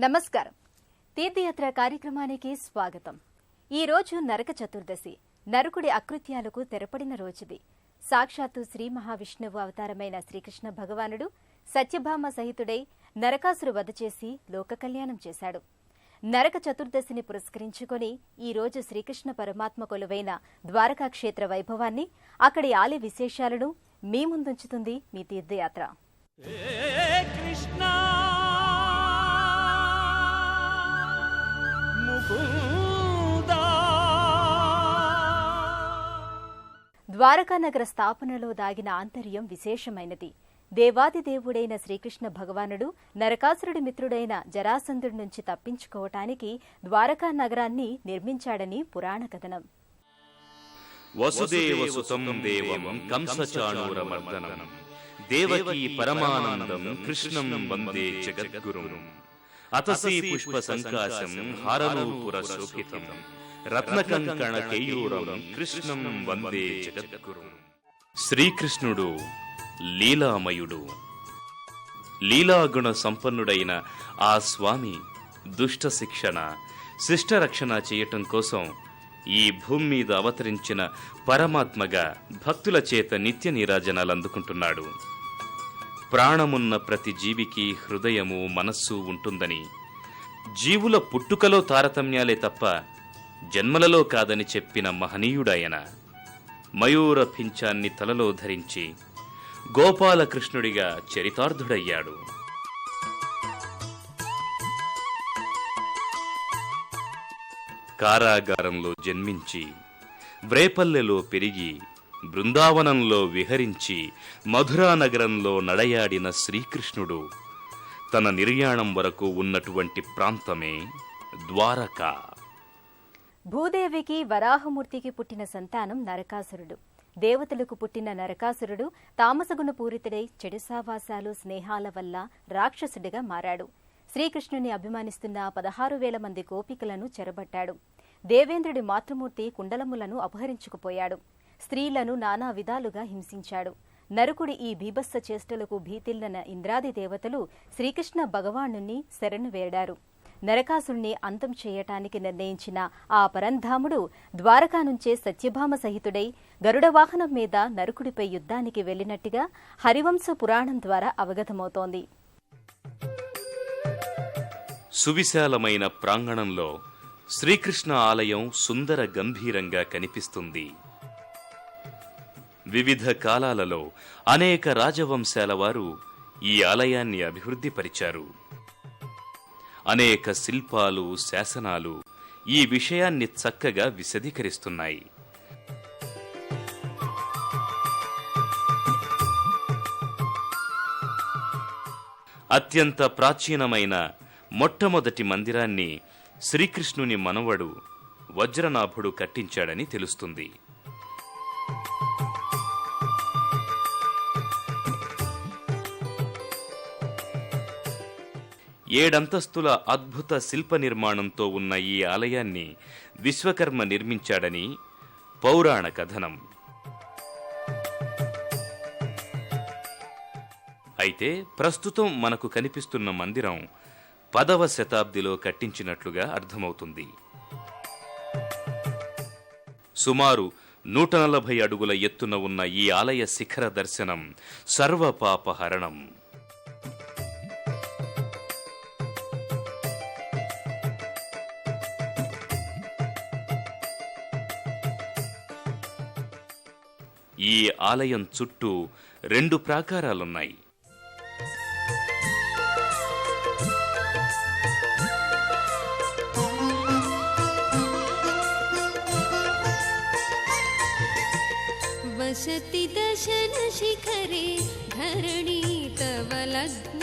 నమస్కారం. తీర్థయాత్ర కార్యక్రమానికి స్వాగతం. ఈ రోజు నరక చతుర్దశి. నరకుడి అకృత్యాలకు తెరపడిన రోజుది. సాక్షాత్తు శ్రీ మహావిష్ణువు అవతారమైన శ్రీకృష్ణ భగవానుడు సత్యభామ సహితుడై నరకాసురు వధ చేసి లోక కళ్యాణం చేశాడు. నరక చతుర్దశిని పురస్కరించుకొని ఈ రోజు శ్రీకృష్ణ పరమాత్మ కొలువైన ద్వారకా క్షేత్ర వైభవాన్ని, అక్కడి ఆలయ విశేషాలను మీ ముందుంచుతుంది మీ తీర్థయాత్ర. ద్వారకా నగర స్థాపనలో దాగిన ఆంతర్యం విశేషమైనది. దేవాదిదేవుడైన శ్రీకృష్ణ భగవానుడు నరకాసురుడి మిత్రుడైన జరాసంధుడి నుంచి తప్పించుకోవటానికి ద్వారకా నగరాన్ని నిర్మించాడని పురాణ కథనం. వసుదేవసుతం దేవం కంసచాణూరమర్దనం దేవకీ పరమానందం కృష్ణం వందే జగద్గురుం అతసీ పుష్ప సంకాశం హారనూపుర శోభితం రత్నకంకణ కేయూరం కృష్ణం వందే జగద్గురుం. శ్రీకృష్ణుడు లీలామయుడు. లీలాగుణ సంపన్నుడైన ఆ స్వామి దుష్ట శిక్షణ, శిష్టరక్షణ చేయటం కోసం ఈ భూమి మీద అవతరించిన పరమాత్మగా భక్తుల చేత నిత్య నీరాజనాలు అందుకుంటున్నాడు. ప్రాణమున్న ప్రతి జీవికి హృదయము, మనస్సు ఉంటుందని, జీవుల పుట్టుకలో తారతమ్యాలే తప్ప జన్మలలో కాదని చెప్పిన మహనీయుడాయన మయూర పింఛాన్ని తలలో ధరించి గోపాలకృష్ణుడిగా చరితార్థుడయ్యాడు. కారాగారంలో జన్మించి, వ్రేపల్లెలో పెరిగి, బృందావనంలో విహరించి, మధురానగరంలో నడయాడిన శ్రీకృష్ణుడు తన నిర్యాణం వరకు ఉన్నటువంటి ప్రాంతమే ద్వారకా. భూదేవికి వరాహమూర్తికి పుట్టిన సంతానం నరకాసురుడు. దేవతలకు పుట్టిన నరకాసురుడు తామసగుణ పూరితుడై చెడు సావాసాలు, స్నేహాల వల్ల రాక్షసుడిగా మారాడు. శ్రీకృష్ణుని అభిమానిస్తున్న 16,000 మంది గోపికలను చెరబట్టాడు. దేవేంద్రుడి మాతృమూర్తి కుండలములను అపహరించుకుపోయాడు. స్త్రీలను నానా విధాలుగా హింసించాడు. నరకుడి ఈ బీభత్స చేష్టలకు భీతిల్లిన ఇంద్రాది దేవతలు శ్రీకృష్ణ భగవానుని శరణు వేడారు. నరకాసురుణ్ణి అంతం చేయటానికి నిర్ణయించిన ఆ పరంధాముడు ద్వారకా నుంచే సత్యభామ సహితుడై గరుడ వాహనం మీద నరకుడిపై యుద్ధానికి వెళ్లినట్టుగా హరివంశ పురాణం ద్వారా అవగతమవుతోంది. సువిశాలమైన ప్రాంగణంలో శ్రీకృష్ణ ఆలయం సుందర గంభీరంగా కనిపిస్తుంది. వివిధ కాలాలలో అనేక రాజవంశాల వారు ఈ ఆలయాన్ని అభివృద్ధిపరిచారు. అనేక శిల్పాలు, శాసనాలు ఈ విషయాన్ని చక్కగా విశదీకరిస్తున్నాయి. అత్యంత ప్రాచీనమైన మొట్టమొదటి మందిరాన్ని శ్రీకృష్ణుని మనవడు వజ్రనాభుడు కట్టించాడని తెలుస్తుంది. ఏడంతస్తుల అద్భుత శిల్ప నిర్మాణంతో ఉన్న ఈ ఆలయాన్ని విశ్వకర్మ నిర్మించాడని పౌరాణ కథనం. అయితే ప్రస్తుతం మనకు కనిపిస్తున్న మందిరం 10వ శతాబ్దిలో కట్టించినట్లుగా అర్థమవుతుంది. సుమారు 140 అడుగుల ఎత్తున ఉన్న ఈ ఆలయ శిఖర దర్శనం సర్వపాపహరణం. ఈ ఆలయం చుట్టూ 2 ప్రాకారాలున్నాయి. वसति दशन शिखरे धरणी तव लग्न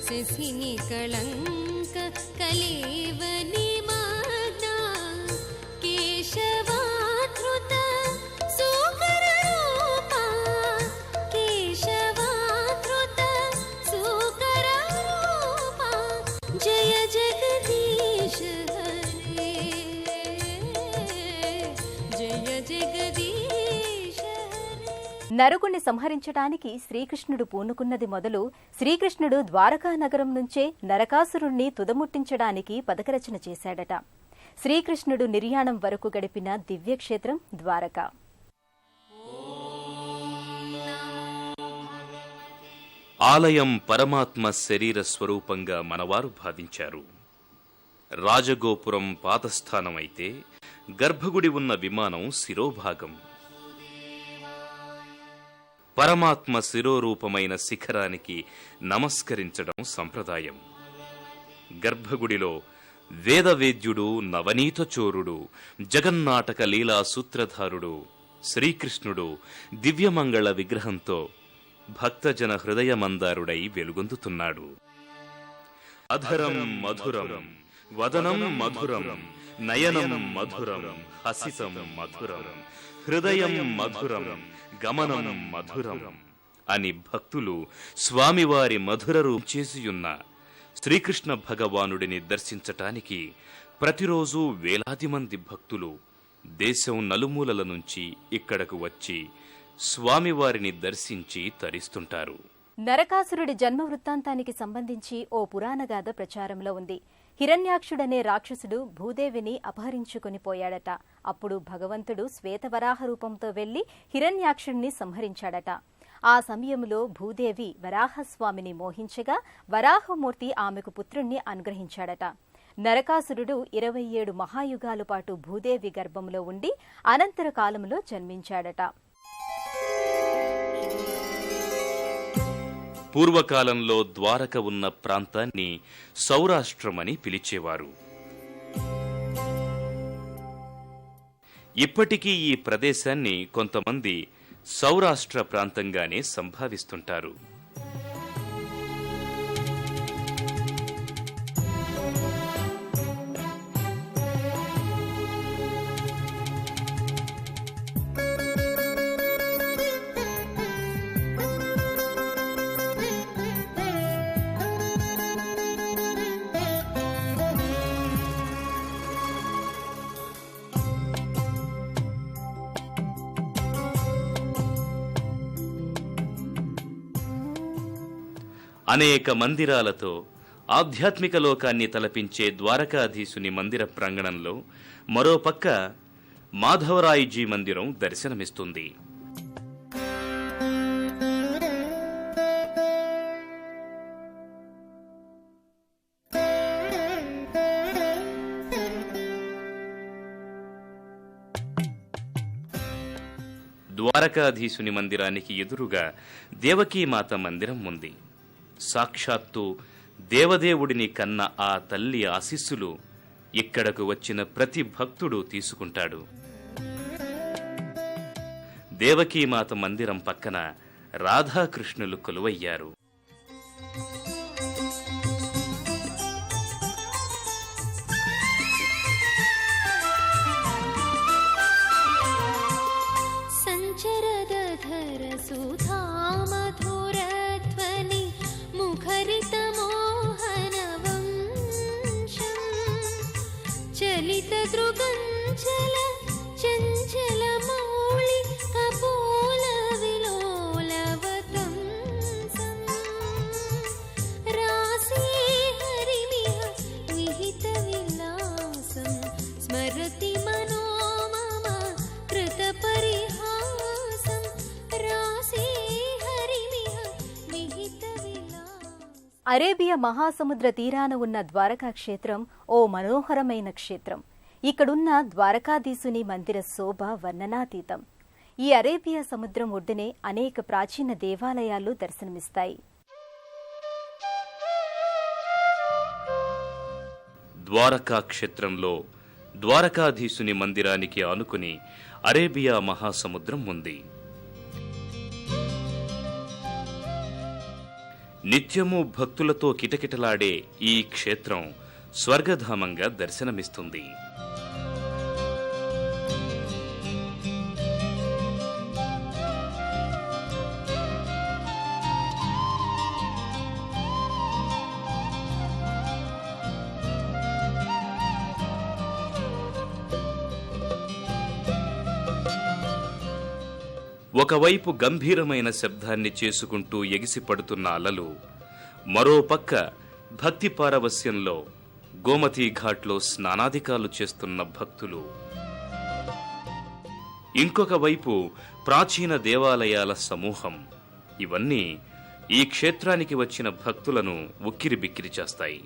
शशिनि कलंक कलेवनि माग्ना केशवाधृत सुकर रूपा केशवाधृत सुकर रूपा जय जगदीश हरे जय जगदीश. నరకుణ్ణి సంహరించడానికి శ్రీకృష్ణుడు పూనుకున్నది మొదలు శ్రీకృష్ణుడు ద్వారకా నగరం నుంచే నరకాసురుణ్ణి తుదముట్టించడానికి పథకరచన చేశాడట. శ్రీకృష్ణుడు నిర్యాణం వరకు గడిపిన దివ్యక్షేత్రం ద్వారక. ఆలయం పరమాత్మ శరీర స్వరూపంగా మనవారు భావించారు. రాజగోపురం పాదస్థానమైతే గర్భగుడి ఉన్న విమానం శిరోభాగం. పరమాత్మ శిరోరూపమైన శిఖరానికి నమస్కరించడం సంప్రదాయం. గర్భగుడిలో వేదవేద్యుడు, నవనీతచోరుడు, జగన్నాటక లీలా సూత్రధారుడు శ్రీకృష్ణుడు దివ్యమంగళ విగ్రహంతో భక్తజన హృదయమందారుడై వెలుగొందుతున్నాడు. అధరం మధురం, వదనం మధురం, నయనం మధురం, హసితం మధురం, హృదయం మధురం, గమనం మధురం అని భక్తులు స్వామివారి మధుర రూపం చేసియున్న శ్రీకృష్ణ భగవానుడిని దర్శించటానికి ప్రతిరోజు వేలాది మంది భక్తులు దేశం నలుమూలల నుంచి ఇక్కడకు వచ్చి స్వామివారిని దర్శించి తరిస్తుంటారు. నరకాసురుడి జన్మ వృత్తాంతానికి సంబంధించి ఓ పురాణగాథ ప్రచారంలో ఉంది. హిరణ్యాక్షుడనే రాక్షసుడు భూదేవిని అపహరించుకుని పోయాడట. అప్పుడు భగవంతుడు శ్వేతవరాహ రూపంతో వెళ్లి హిరణ్యాక్షుడిని సంహరించాడట. ఆ సమయంలో భూదేవి వరాహస్వామిని మోహించగా వరాహమూర్తి ఆమెకు పుత్రుణ్ణి అనుగ్రహించాడట. నరకాసురుడు 27 మహాయుగాల పాటు భూదేవి గర్భంలో ఉండి అనంతర కాలంలో జన్మించాడట. పూర్వకాలంలో ద్వారక ఉన్న ప్రాంతాన్ని సౌరాష్ట్రమని పిలిచేవారు. ఇప్పటికీ ఈ ప్రదేశాన్ని కొంతమంది సౌరాష్ట్ర ప్రాంతంగానే సంభావిస్తుంటారు. అనేక మందిరాలతో ఆధ్యాత్మిక లోకాన్ని తలపించే ద్వారకాధీశుని మందిర ప్రాంగణంలో మరోపక్క మాధవరాయజీ మందిరం దర్శనమిస్తుంది. ద్వారకాధీశుని మందిరానికి ఎదురుగా దేవకీమాత మందిరం ఉంది. సాక్షాత్తు దేవదేవుడిని కన్న ఆ తల్లి ఆశీస్సులు ఇక్కడకు వచ్చిన ప్రతి భక్తుడు తీసుకుంటాడు. దేవకీమాత మందిరం పక్కన రాధాకృష్ణులు కొలువయ్యారు. చలితదృగంచల చంచల మౌళి కపోల విలోలవతంసం రాసే హరిమిహ విహిత విలాసం స్మరతి మనోమమ కృత పరిహాసం రాసే హరిమిహ విహిత విలాసం. అరేబియా మహాసముద్ర తీరాన ఉన్న ద్వారకా క్షేత్రం ఓ మనోహరమైన క్షేత్రం. ఇక్కడున్న ద్వారకాధీశుని మందిర శోభ వర్ణనాతీతం. ఈ అరేబియా సముద్రం ఒడ్డునే అనేక ప్రాచీన దేవాలయాలు దర్శనమిస్తాయి. ద్వారకా క్షేత్రంలో ద్వారకాధీశుని మందిరానికి ఆనుకుని అరేబియా మహాసముద్రం ఉంది. నిత్యము భక్తులతో కిటకిటలాడే ఈ క్షేత్రం స్వర్గధామంగా దర్శనమిస్తుంది. ఒకవైపు గంభీరమైన శబ్దాన్ని చేసుకుంటూ ఎగిసిపడుతున్న అలలు, మరోపక్క భక్తి పారవస్యంలో గోమతీ ఘాట్లో స్నానాధికాలు చేస్తున్న భక్తులు, ఇంకొక వైపు ప్రాచీన దేవాలయాల సమూహం. ఇవన్నీ ఈ క్షేత్రానికి వచ్చిన భక్తులను ఉక్కిరిబిక్కిరి చేస్తాయి.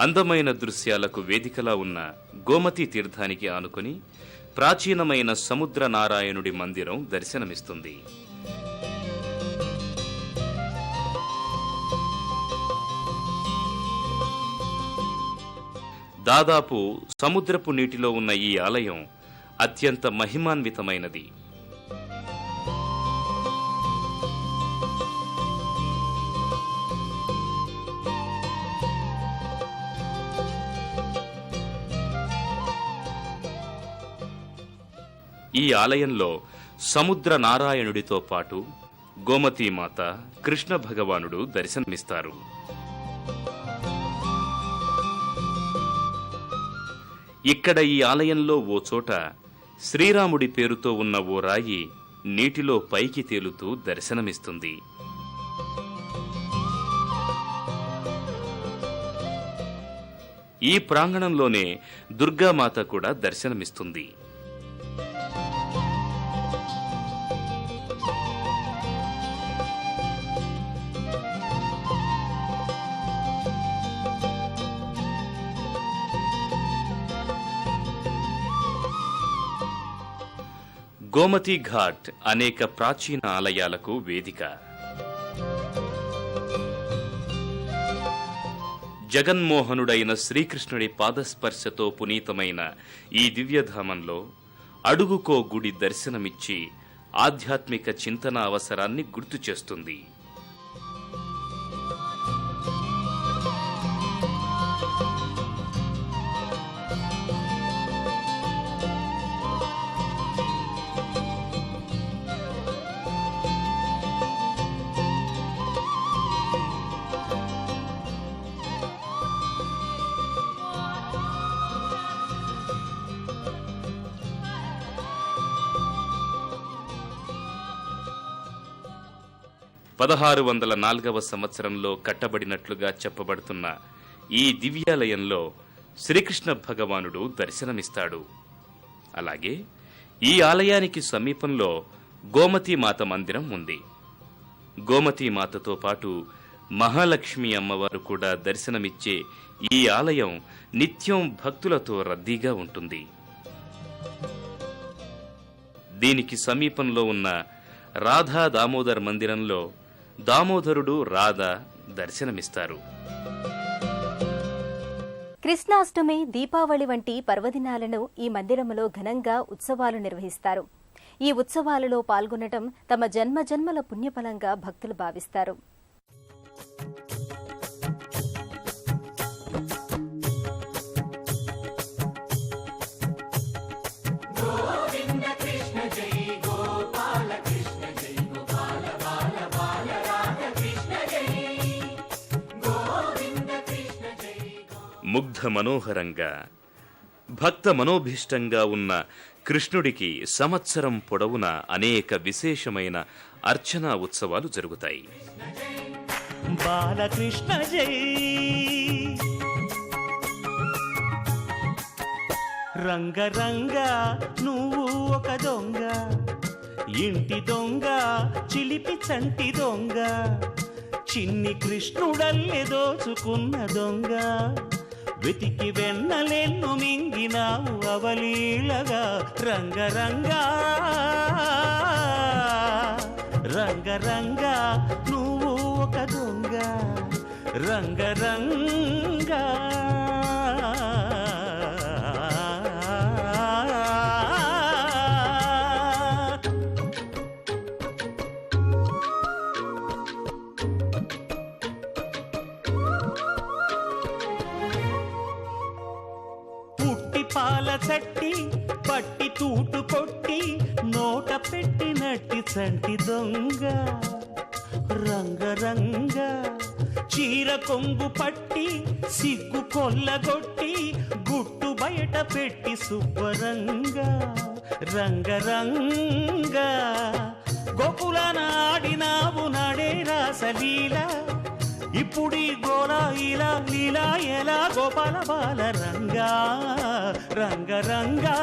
అందమైన దృశ్యాలకు వేదికలా ఉన్న గోమతీ తీర్థానికి ఆనుకుని ప్రాచీనమైన సముద్ర నారాయణుడి మందిరం దర్శనమిస్తుంది. దాదాపు సముద్రపు నీటిలో ఉన్న ఈ ఆలయం అత్యంత మహిమాన్వితమైనది. ఈ ఆలయంలో సముద్ర నారాయణుడితో పాటు గోమతీమాత, కృష్ణ భగవానుడు దర్శనమిస్తారు. ఇక్కడ ఈ ఆలయంలో ఓ చోట శ్రీరాముడి పేరుతో ఉన్న ఓ రాయి నీటిలో పైకి తేలుతూ దర్శనమిస్తుంది. ఈ ప్రాంగణంలోనే దుర్గామాత కూడా దర్శనమిస్తుంది. గోమతీ ఘాట్ అనేక ప్రాచీన ఆలయాలకు వేదిక. జగన్మోహనుడైన శ్రీకృష్ణుడి పాదస్పర్శతో పునీతమైన ఈ దివ్యధామంలో అడుగుకో గుడి దర్శనమిచ్చి ఆధ్యాత్మిక చింతన అవసరాన్ని గుర్తు చేస్తుంది. పదహారు 1604వ సంవత్సరంలో కట్టబడినట్లుగా చెప్పబడుతున్న ఈ దివ్యాలయంలో శ్రీకృష్ణ భగవానుడు దర్శనమిస్తాడు. అలాగే ఈ ఆలయానికి సమీపంలో గోమతీమాత మందిరం ఉంది. గోమతీమాతతో పాటు మహాలక్ష్మి అమ్మవారు కూడా దర్శనమిచ్చే ఈ ఆలయం నిత్యం భక్తులతో రద్దీగా ఉంటుంది. దీనికి సమీపంలో ఉన్న రాధా దామోదర్ మందిరంలో దామోదరుడు, రాధ దర్శనమిస్తారు. కృష్ణాష్టమి, దీపావళి వంటి పర్వదినాలను ఈ మందిరంలో ఘనంగా ఉత్సవాలు నిర్వహిస్తారు. ఈ ఉత్సవాలలో పాల్గొనటం తమ జన్మజన్మల పుణ్యఫలంగా భక్తులు భావిస్తారు. ముగ్ధ మనోహరంగా, భక్త మనోభీష్టంగా ఉన్న కృష్ణుడికి సంవత్సరం పొడవునా అనేక విశేషమైన అర్చనా ఉత్సవాలు జరుగుతాయి. బాలకృష్ణ జై, రంగరంగ నువ్వు ఒక దొంగ, ఇంటి దొంగ, చిలిపి చంటి దొంగ, చిన్ని కృష్ణుడల్లె దోచుకున్న దొంగ, వెతికి వెన్నలెన్ను మింగినావు అవలీలగా, రంగరంగా రంగరంగా నువ్వు ఒక దొంగ, రంగరంగా. పాల చట్టి పట్టి తూటు కొట్టి నోట పెట్టినట్టి చంటి దొంగ, రంగరంగ చీర కొంగు పట్టి సిగ్గు కొల్లగొట్టి గుట్టు బయట పెట్టి శుభ్రంగా రంగరంగ గోకులాన ఆడినావు నాడే రాసలీల ఇప్పుడీ గోలా ఇలా లీలా ఎలా గోపాల బాల రంగా రంగరంగా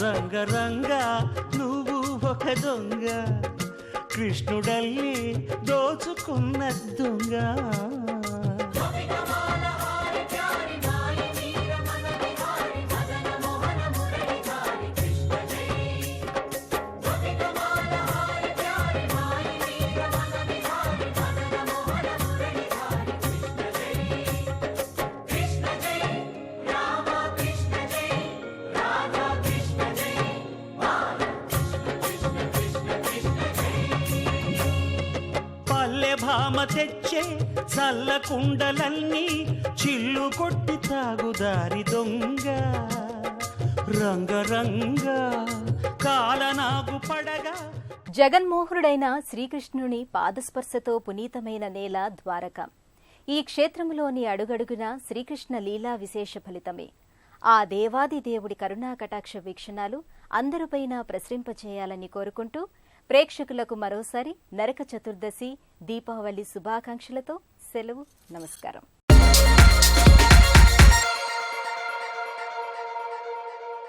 రంగరంగా నువ్వు ఒక దొంగ కృష్ణుడల్లి దోచుకున్న దొంగ భామ తెచ్చే చల్ల కుండలన్నీ చిల్లు కొట్టి తాగుదారి దొంగ రంగరంగ కాలనాగు పడగా జగన్మోహనుడైన శ్రీకృష్ణుని పాదస్పర్శతో పునీతమైన నేల ద్వారక. ఈ క్షేత్రములోని అడుగడుగున శ్రీకృష్ణ లీలా విశేష ఫలితమే. ఆ దేవాది దేవుడి కరుణా కటాక్ష వీక్షణాలు అందరిపైన ప్రసరింపచేయాలని కోరుకుంటూ ప్రేక్షకులకు మరోసారి నరక చతుర్దశి దీపావళి శుభాకాంక్షలతో సెలవు. నమస్కారం.